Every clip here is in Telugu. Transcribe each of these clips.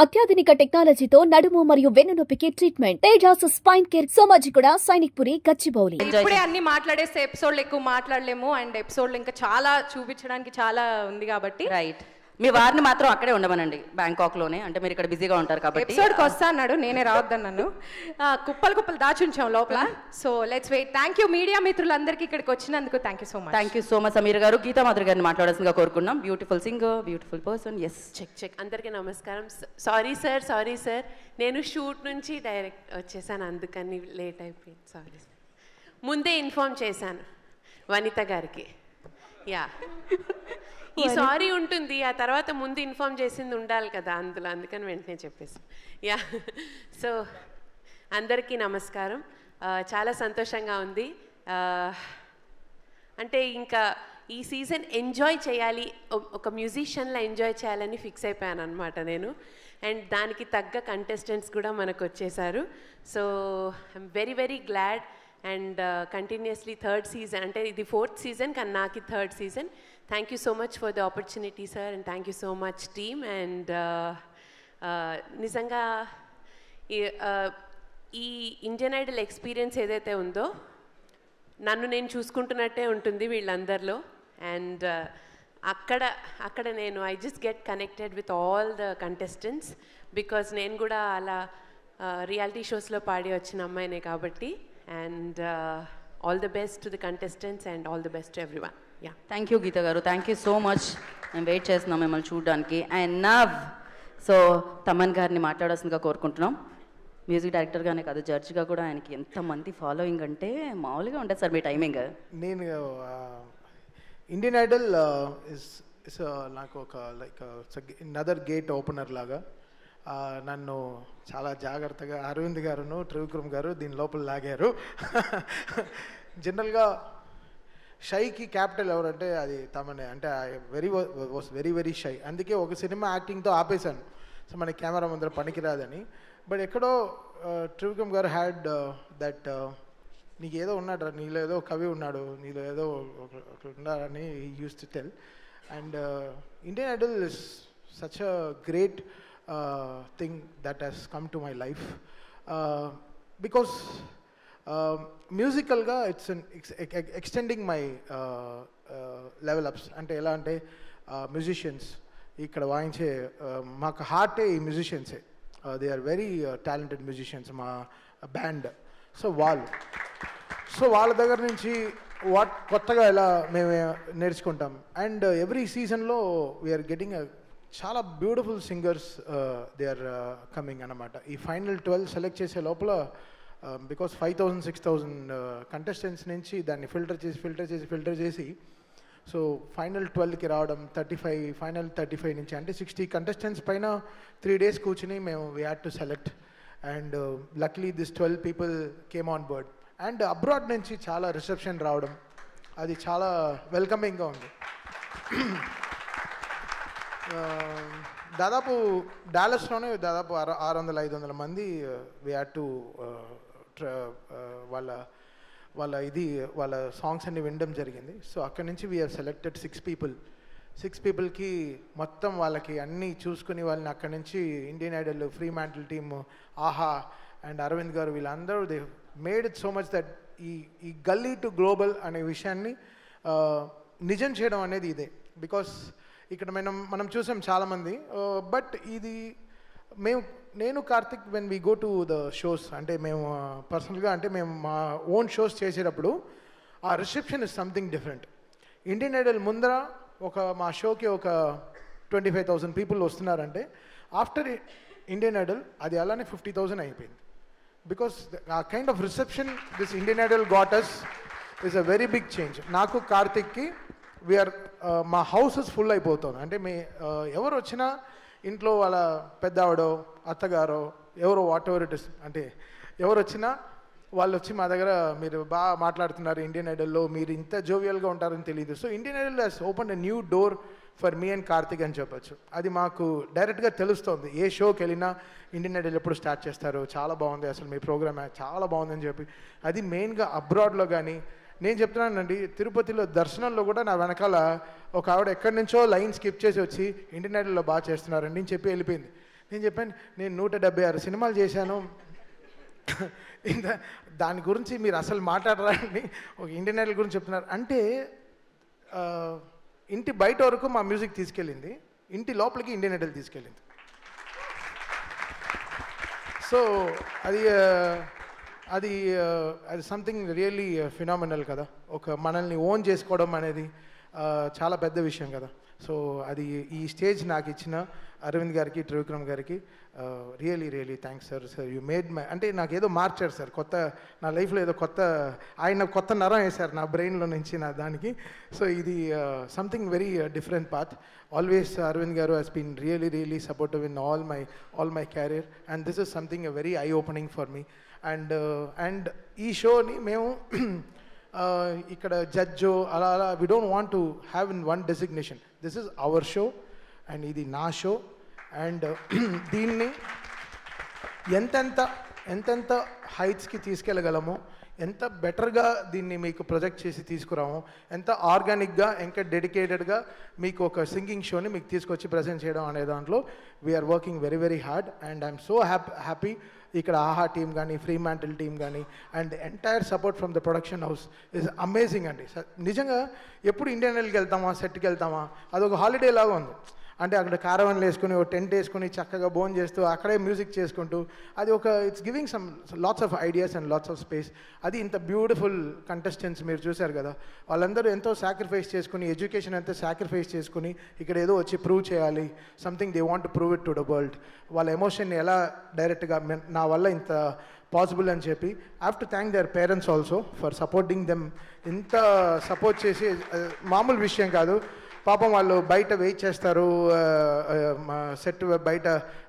అత్యాధునిక టెక్నాలజీతో నడుము మరియు వెన్నునొప్పికి treatment. Tejas spine care, Somajiguda, Sainikpuri, Gachibowli. ఇప్పుడే అన్ని మాట్లాడేస్తే ఎపిసోడ్లు ఎక్కువ మాట్లాడలేము అండ్ ఎపిసోడ్లు ఇంకా చాలా చూపించడానికి చాలా ఉంది కాబట్టి రైట్. మీ వారిని మాత్రం అక్కడే ఉండమనండి, బ్యాంకాక్లోనే. అంటే మీరు ఇక్కడ బిజీగా ఉంటారు కాబట్టి. ఎపిసోడ్కి వస్తా అన్నాడు, నేనే రావద్దన్నాను. కుప్పలు దాచుంచాం లోపల. So let's wait. Thank you media మిత్రులందరికీ ఇక్కడికి వచ్చినందుకు. Thank you so much. Thank you so much Sameer గారు. గీతా మాధురి గారిని మాట్లాడాల్సిందిగా కోరుకున్నాం. Beautiful singer, beautiful person. Yes, check. అందరికీ నమస్కారం. సారీ సార్, నేను షూట్ నుంచి డైరెక్ట్ వచ్చేసాను, అందుకని లేట్ అయిపోయింది. Sorry sir. ముందే ఇన్ఫార్మ్ చేశాను వనిత గారికి. యా, ఈ సారీ ఉంటుంది, ఆ తర్వాత ముందు ఇన్ఫార్మ్ చేసింది ఉండాలి కదా అందులో, అందుకని వెంటనే చెప్పేసి. యా, సో అందరికీ నమస్కారం. చాలా సంతోషంగా ఉంది. అంటే ఇంకా ఈ సీజన్ ఎంజాయ్ చేయాలి, ఒక మ్యూజిషియన్లా ఎంజాయ్ చేయాలని ఫిక్స్ అయిపోయాను అనమాట నేను. అండ్ దానికి తగ్గ కంటెస్టెంట్స్ కూడా మనకు వచ్చేసారు. So I'm very very glad. And continuously third season, అంటే ఇది ఫోర్త్ సీజన్ కానీ నాకు third season. Thank you so much for the opportunity sir, and thank you so much team. And నిజంగా ఈ ఇండియన్ ఐడల్ ఎక్స్పీరియన్స్ ఏదైతే ఉందో నన్ను నేను చూసుకుంటున్నట్టే ఉంటుంది వీళ్ళందరిలో. అండ్ అక్కడ నేను I just get connected with all the contestants, because నేను కూడా అలా రియాలిటీ షోస్లో పాడి వచ్చిన అమ్మాయినే కాబట్టి. And all the best to the contestants and all the best to everyone. Yeah, thank you Geetha గారు. Thank you so much. మేము వెయిట్ చేస్తున్నాం మిమ్మల్ని చూడడానికి. అండ్ నవ్ సో తమన్ గారిని మాట్లాడాల్సిందిగా కోరుకుంటున్నాం. మ్యూజిక్ డైరెక్టర్గానే కాదు, జడ్జ్గా కూడా ఆయనకి ఎంతమంది ఫాలోయింగ్ అంటే మామూలుగా ఉంటుంది సార్ మీ టైమింగ్. నేను ఇండియన్ ఐడల్ ఇస్ నాకు ఒక లైక్ నదర్ గేట్ ఓపెనర్ లాగా. నన్ను చాలా జాగ్రత్తగా అరవింద్ గారును త్రివిక్రమ్ గారు దీని లోపల లాగారు. జనరల్గా షైకి క్యాపిటల్ ఎవరంటే అది తమనే. అంటే వాస్ వెరీ వెరీ షై. అందుకే ఒక సినిమా యాక్టింగ్తో ఆపేశాను, సో మన కెమెరా ముందర పనికిరాదని. బట్ ఎక్కడో త్రివిక్రమ్ గారు హ్యాడ్ దట్ నీకు ఏదో ఉన్నాడు, నీలో ఏదో కవి ఉన్నాడు, నీలో ఏదో ఉన్నాడని use to tell. And Indian Idol is such a great thing that has come to my life because musicalga it's extending my level ups. ante ela ante musicians ikkada vaayinche maaku heart e musicians they are very talented musicians ma band. so వాళ్ళ దగ్గర నుంచి కొత్తగా ఎలా మేము నేర్చుకుంటాం. అండ్ ఎవ్రీ సీజన్లో వీఆర్ గెటింగ్ చాలా beautiful singers they are coming అన్నమాట. ఈ ఫైనల్ 12 సెలెక్ట్ చేసే లోపల బికాస్ 5,000 6,000 కంటెస్టెంట్స్ నుంచి దాన్ని ఫిల్టర్ చేసి సో ఫైనల్ 12కి రావడం. 35 ఫైనల్ 35 నుంచి అంటే 60 కంటెస్టెంట్స్ పైన 3 days కూర్చుని మేము we had to select. And లక్లీ this 12 people came on board. And abroad నుంచి చాలా రిసెప్షన్ రావడం, అది చాలా వెల్కమింగ్గా ఉంది. దాదాపు డాలస్లోనే దాదాపు 600-500 మంది వీ హ్యాడ్ టు వాళ్ళ సాంగ్స్ అన్ని వినడం జరిగింది. సో అక్కడి నుంచి వీ హ్యావ్ సెలెక్టెడ్ 6 peopleకి మొత్తం వాళ్ళకి అన్నీ చూసుకుని వాళ్ళని అక్కడి నుంచి Indian Idol, free mantle team, ఆహా అండ్ అరవింద్ గారు వీళ్ళందరూ they made it so much that ఈ గల్లీ టు గ్లోబల్ అనే విషయాన్ని నిజం చేయడం అనేది ఇదే. బికాస్ ఇక్కడ మనం చూసాం చాలామంది. బట్ ఇది నేను Karthik when we go to the shows, అంటే మేము పర్సనల్గా అంటే మేము మా ఓన్ షోస్ చేసేటప్పుడు ఆ reception is something different. Indian Idol ముందర మా షోకి ఒక 25,000 people వస్తున్నారంటే ఆఫ్టర్ ఇండియన్ ఐడల్ అది అలానే 50,000 అయిపోయింది. బికాస్ ఆ kind of reception this Indian Idol got us is a very big change. నాకు కార్తిక్కి వీఆర్ మా హౌసెస్ ఫుల్ అయిపోతుంది. అంటే ఎవరు వచ్చినా ఇంట్లో వాళ్ళ పెద్దావిడో అత్తగారో ఎవరో వాట్ ఎవర్ ఇట్ ఇస్, అంటే ఎవరు వచ్చినా వాళ్ళు వచ్చి మా దగ్గర మీరు బాగా మాట్లాడుతున్నారు ఇండియన్ ఐడల్లో, మీరు ఇంత జోవియల్గా ఉంటారని తెలియదు. So Indian Idol has open a new door for me and Karthik అని చెప్పచ్చు. అది మాకు డైరెక్ట్గా తెలుస్తుంది. ఏ షోకి వెళ్ళినా ఇండియన్ ఐడల్ ఎప్పుడు స్టార్ట్ చేస్తారు, చాలా బాగుంది అసలు మీ ప్రోగ్రామ్ చాలా బాగుందని చెప్పి. అది మెయిన్గా అబ్రాడ్లో కానీ నేను చెప్తున్నానండి, తిరుపతిలో దర్శనంలో కూడా నా వెనకాల ఒక ఆవిడ ఎక్కడి నుంచో లైన్ స్కిప్ చేసి వచ్చి ఇండియన్ ఐడల్లో బాగా చేస్తున్నారండి అని చెప్పి వెళ్ళిపోయింది. నేను చెప్పాను నేను 176 సినిమాలు చేశాను, ఇంత దాని గురించి మీరు అసలు మాట్లాడరాని ఒక ఇండియన్ ఐడల్ గురించి చెప్తున్నారు అంటే ఇంటి బయట వరకు మా మ్యూజిక్ తీసుకెళ్ళింది, ఇంటి లోపలికి ఇండియన్ ఐడల్ తీసుకెళ్ళింది. సో అది అది అది సంథింగ్ రియల్లీ ఫినామినల్ కదా. ఒక మనల్ని ఓన్ చేసుకోవడం అనేది చాలా పెద్ద విషయం కదా. సో అది ఈ స్టేజ్ నాకు ఇచ్చిన అరవింద్ గారికి, త్రివిక్రమ్ గారికి really really thanks sir. Sir you made my, అంటే నాకు ఏదో మార్చారు సార్, కొత్త నా లైఫ్లో ఏదో కొత్త, ఆయన కొత్త నరం వేశారు నా బ్రెయిన్లో నుంచి నా దానికి. సో ఇది something very different path. Always Aravind garu has been really really supportive in all my career, and this is something very eye opening for me. And ఈ షోని మేము ఇక్కడ జడ్జో అలా అలా we don't want to have in one designation. This is our show and ఇది నా షో. అండ్ దీన్ని ఎంతెంత హైట్స్కి తీసుకెళ్ళగలమో, ఎంత బెటర్గా దీన్ని మీకు ప్రొజెక్ట్ చేసి తీసుకురాము, ఎంత ఆర్గానిక్గా ఇంకా డెడికేటెడ్గా మీకు ఒక సింగింగ్ షోని మీకు తీసుకొచ్చి ప్రజెంట్ చేయడం అనే దాంట్లో we are working very very hard. And I'm so happy ఇక్కడ ఆహా టీమ్ కానీ, ఫ్రీ మ్యాంటిల్ టీమ్ కానీ, and entire support from the production house is amazing అండి. నిజంగా ఎప్పుడు ఇండియన్ ఐడల్కి వెళ్తామా, సెట్కి వెళ్తామా, అదొక హాలిడే లాగా ఉంది. అంటే అక్కడ కారవన్లు వేసుకుని ఒక టెంట్ వేసుకుని చక్కగా బోన్ చేస్తూ అక్కడే మ్యూజిక్ చేసుకుంటూ అది ఒక it's giving some lots of ideas and lots of space. అది ఇంత బ్యూటిఫుల్ కంటెస్టెంట్స్ మీరు చూశారు కదా, వాళ్ళందరూ ఎంతో సాక్రిఫైస్ చేసుకుని, ఎడ్యుకేషన్ ఎంతో సాక్రిఫైస్ చేసుకుని ఇక్కడ ఏదో వచ్చి ప్రూవ్ చేయాలి, something they want to prove it to the world. వాళ్ళ ఎమోషన్ని ఎలా డైరెక్ట్గా నా వల్ల ఇంత పాసిబుల్ అని చెప్పి I have to thank their parents also for supporting them. ఇంత సపోర్ట్ చేసి మామూలు విషయం కాదు. పాపం వాళ్ళు బయట వెయిట్ చేస్తారు, సెట్ బయట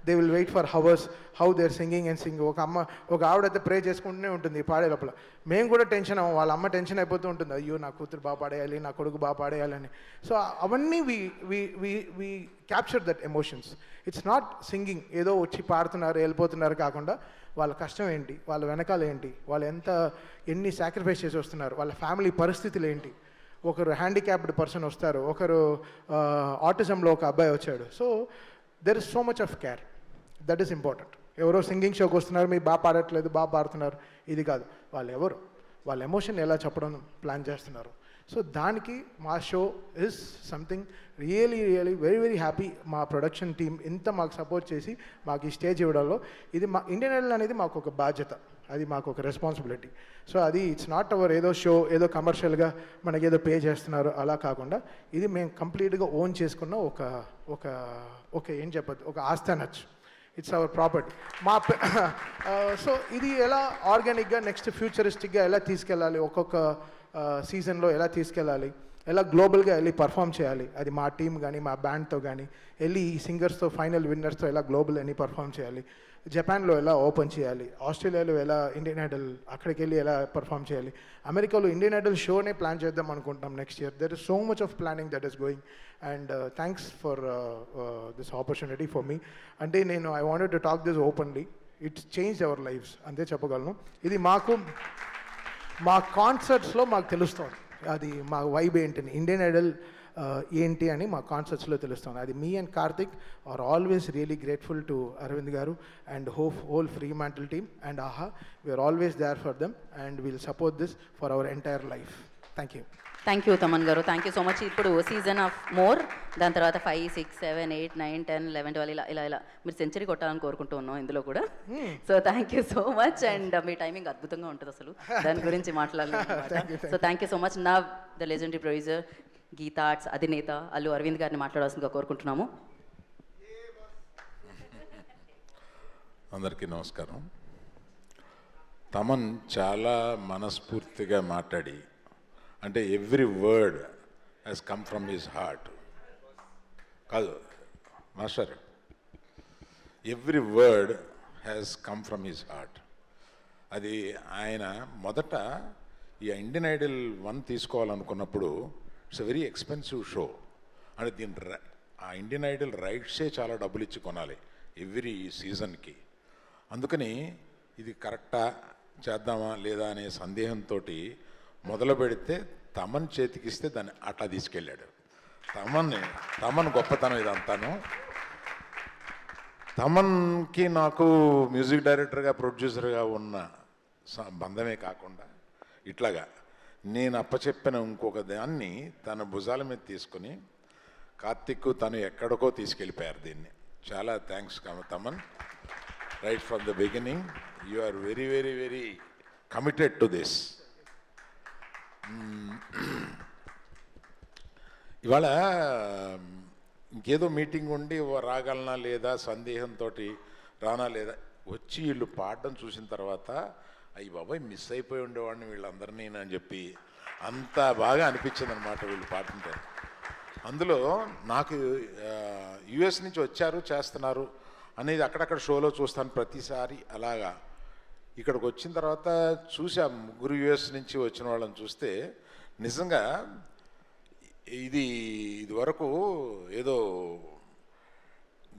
they will wait for hours how they're singing and sing. ఒక ఆవిడైతే ప్రే చేసుకుంటూనే ఉంటుంది పాడే లోపల. మేము కూడా టెన్షన్ అవ్వం, వాళ్ళ అమ్మ టెన్షన్ అయిపోతూ ఉంటుంది, అయ్యో నా కూతురు బాగా పాడేయాలి, నా కొడుకు బాగా పాడేయాలని. సో అవన్నీ we capture that emotions. It's not singing ఏదో వచ్చి పాడుతున్నారు వెళ్ళిపోతున్నారు కాకుండా వాళ్ళ కష్టం ఏంటి, వాళ్ళ వెనకాల ఏంటి, వాళ్ళు ఎన్ని సాక్రిఫైస్ చేసి వస్తున్నారు, వాళ్ళ ఫ్యామిలీ పరిస్థితులు ఏంటి. ఒకరు హ్యాండిక్యాప్డ్ పర్సన్ వస్తారు, ఒకరు ఆటిజంలో ఒక అబ్బాయి వచ్చాడు. So there is so much of care, that is important. ఎవరో సింగింగ్ షోకి వస్తున్నారు, మీరు బాగా పాడట్లేదు, బాగా పాడుతున్నారు, ఇది కాదు. వాళ్ళు ఎవరు, వాళ్ళ ఎమోషన్ ఎలా చెప్పడం ప్లాన్ చేస్తున్నారు. సో దానికి మా show is something really really very very happy. మా ప్రొడక్షన్ టీమ్ ఇంత మాకు సపోర్ట్ చేసి మాకు ఈ స్టేజ్ ఇవ్వడంలో, ఇది మా ఇండియన్ ఐడల్ అనేది మాకు ఒక బాధ్యత, అది మాకు ఒక రెస్పాన్సిబిలిటీ. సో అది ఇట్స్ నాట్ అవర్ ఏదో షో ఏదో కమర్షియల్గా మనకి ఏదో పే చేస్తున్నారు అలా కాకుండా, ఇది మేము కంప్లీట్గా ఓన్ చేసుకున్న ఒక ఏం చెప్పదు, ఒక ఆస్తి అనొచ్చు. It's our property. సో ఇది ఎలా ఆర్గానిక్గా నెక్స్ట్ ఫ్యూచరిస్టిక్గా ఎలా తీసుకెళ్ళాలి, ఒక్కొక్క సీజన్లో ఎలా తీసుకెళ్ళాలి, ఎలా గ్లోబల్గా వెళ్ళి పర్ఫామ్ చేయాలి, అది మా టీం కానీ మా బ్యాండ్తో కానీ వెళ్ళి ఈ సింగర్స్తో ఫైనల్ విన్నర్స్తో ఎలా గ్లోబల్ అని పర్ఫామ్ చేయాలి, జపాన్లో ఎలా ఓపెన్ చేయాలి, ఆస్ట్రేలియాలో ఎలా ఇండియన్ ఐడల్ అక్కడికి వెళ్ళి ఎలా పర్ఫామ్ చేయాలి, అమెరికాలో ఇండియన్ ఐడల్ షోనే ప్లాన్ చేద్దాం అనుకుంటాం next year. There is so much of planning that is going. And thanks for this opportunity for me. అంటే నేను I wanted to talk this openly. It's change our lives అంతే చెప్పగలను. ఇది మా కాన్సర్ట్స్లో మాకు తెలుస్తుంది, అది మా వైబ్ ఏంటని, ఇండియన్ ఐడల్ ఏంటి అని మా కాన్సర్ట్స్లో తెలుస్తుంది. అది మీ and Karthik are always really grateful to Aravind గారు and whole Fremantle team and Aha. We are always there for them and will support this for our entire life. Thank you. Thank you Thaman గారు, థ్యాంక్ యూ సో మచ్. ఇప్పుడు సీజన్ ఆఫ్ మోర్, దాని తర్వాత 5, 6, 7, 8, 9, 10, 11, 12 ఇలా మీరు సెంచరీ కొట్టాలని కోరుకుంటూ ఉన్నాం ఇందులో కూడా. So thank you so much. And మీ టైమింగ్ అద్భుతంగా ఉంటుంది అసలు, దాని గురించి మాట్లాడాలి. So thank you so much. నా the legendary producer Geetha Arts అధినేత అల్లు అరవింద్ గారిని మాట్లాడాల్సిందిగా కోరుకుంటున్నాము. అందరికీ నమస్కారం. తమన్ చాలా మనస్ఫూర్తిగా మాట్లాడి, అంటే every word has come from his heart. కాదు master, every word has come from his heart. అది ఆయన మొదట ఈ ఇండియన్ ఐడల్ 1 తీసుకోవాలనుకున్నప్పుడు it's a very expensive show. అంటే ఆ ఇండియన్ ఐడల్ రైట్సే చాలా డబ్బులు ఇచ్చి కొనాలి ఎవ్రీ సీజన్కి. అందుకని ఇది కరెక్టా చేద్దామా లేదా అనే సందేహంతో మొదలు పెడితే తమన్ చేతికిస్తే దాన్ని అట్లా తీసుకెళ్ళాడు. తమన్ గొప్పతనం ఇదంతాను. తమన్కి నాకు మ్యూజిక్ డైరెక్టర్గా ప్రొడ్యూసర్గా ఉన్న బంధమే కాకుండా ఇట్లాగా నేను అప్పచెప్పిన ఇంకొక దాన్ని తన భుజాల మీద తీసుకుని కార్తిక్ తను ఎక్కడికో తీసుకెళ్ళిపోయారు దీన్ని. చాలా thanks Thaman. Right from the beginning you are very very very committed to this. ఇవాళ ఇంకేదో మీటింగ్ ఉండి రాగలనా లేదా సందేహంతో రానా లేదా వచ్చి వీళ్ళు పాడడం చూసిన తర్వాత అయ్యి బాబాయ్ మిస్ అయిపోయి ఉండేవాడిని వీళ్ళందరినీ అని చెప్పి అంత బాగా అనిపించింది అనమాట వీళ్ళు పాడుతుంటే. అందులో నాకు యుఎస్ నుంచి వచ్చారు చేస్తున్నారు అనేది అక్కడక్కడ షోలో చూస్తాను ప్రతిసారి. అలాగా ఇక్కడికి వచ్చిన తర్వాత చూసా ముగ్గురు యుఎస్ నుంచి వచ్చిన వాళ్ళని చూస్తే నిజంగా ఇది వరకు ఏదో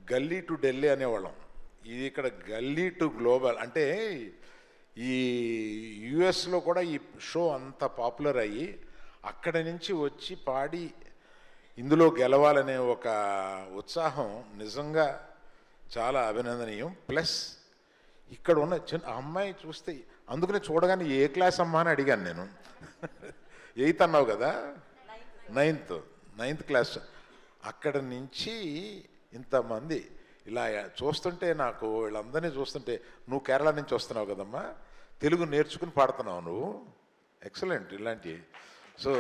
గల్లీ టు ఢిల్లీ అనేవాళ్ళం, ఇది ఇక్కడ గల్లీ టు గ్లోబల్. అంటే ఈ యుఎస్లో కూడా ఈ షో అంత పాపులర్ అయ్యి అక్కడి నుంచి వచ్చి పాడి ఇందులో గెలవాలనే ఒక ఉత్సాహం నిజంగా చాలా అభినందనీయం. ప్లస్ ఇక్కడ ఉన్న చిన్న అమ్మాయి చూస్తే అందుకనే చూడగానే ఏ క్లాస్ అమ్మా అని అడిగాను నేను. 8th అన్నావు కదా, 9th క్లాస్. అక్కడ నుంచి ఇంతమంది ఇలా చూస్తుంటే నాకు వీళ్ళందరినీ చూస్తుంటే నువ్వు కేరళ నుంచి వస్తున్నావు కదమ్మా, తెలుగు నేర్చుకుని పాడుతున్నావు నువ్వు, ఎక్సలెంట్ ఇలాంటివి. సో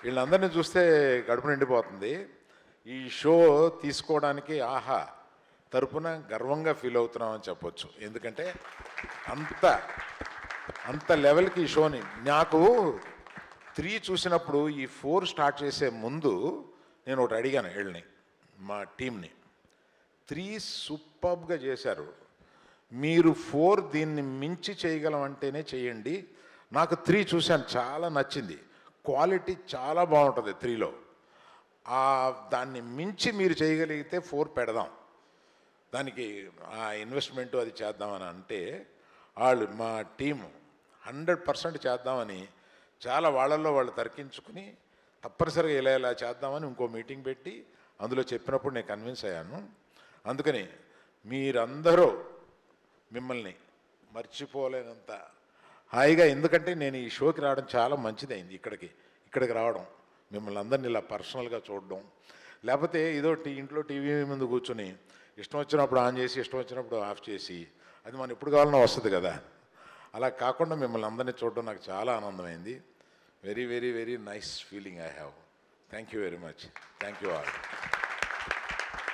వీళ్ళందరినీ చూస్తే కడుపు నిండిపోతుంది. ఈ షో తీసుకోవడానికి ఆహా తరపున గర్వంగా ఫీల్ అవుతున్నామని చెప్పొచ్చు. ఎందుకంటే అంత లెవెల్కి ఈ షోని నాకు 3 చూసినప్పుడు ఈ 4 స్టార్ట్ చేసే ముందు నేను ఒకటి అడిగాను వీళ్ళని, మా టీంని. 3 సూపర్బ్గా చేశారు, మీరు 4 దీన్ని మించి చేయగలం అంటేనే చేయండి. నాకు 3 చూశాను, చాలా నచ్చింది, క్వాలిటీ చాలా బాగుంటుంది 3లో. దాన్ని మించి మీరు చేయగలిగితే 4 పెడదాం, దానికి ఆ ఇన్వెస్ట్మెంటు అది చేద్దామని అంటే వాళ్ళు మా టీము 100% చేద్దామని చాలా వాళ్ళల్లో వాళ్ళు తర్కించుకుని తప్పనిసరిగా ఇలా చేద్దామని ఇంకో మీటింగ్ పెట్టి అందులో చెప్పినప్పుడు నేను కన్విన్స్ అయ్యాను. అందుకని మీరందరూ మిమ్మల్ని మర్చిపోలేనంత హాయిగా, ఎందుకంటే నేను ఈ షోకి రావడం చాలా మంచిదైంది. ఇక్కడికి రావడం, మిమ్మల్ని అందరినీ ఇలా పర్సనల్గా చూడడం, లేకపోతే ఏదో ఇంట్లో టీవీ ముందు కూర్చొని ఇష్టం వచ్చినప్పుడు ఆన్ చేసి ఇష్టం వచ్చినప్పుడు ఆఫ్ చేసి అది మనం ఎప్పుడు కావాలన్నా వస్తుంది కదా, అలా కాకుండా మిమ్మల్ని అందరినీ చూడడం నాకు చాలా ఆనందమైంది. Very very very nice feeling I have. Thank you very much. Thank you all.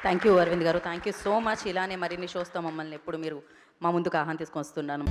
Thank you Aravind గారు, థ్యాంక్ యూ సో మచ్. ఇలానే మరిన్ని షోస్తో మమ్మల్ని ఎప్పుడు మీరు మా ముందుకు ఆహ్వానం తీసుకొని వస్తున్నాను.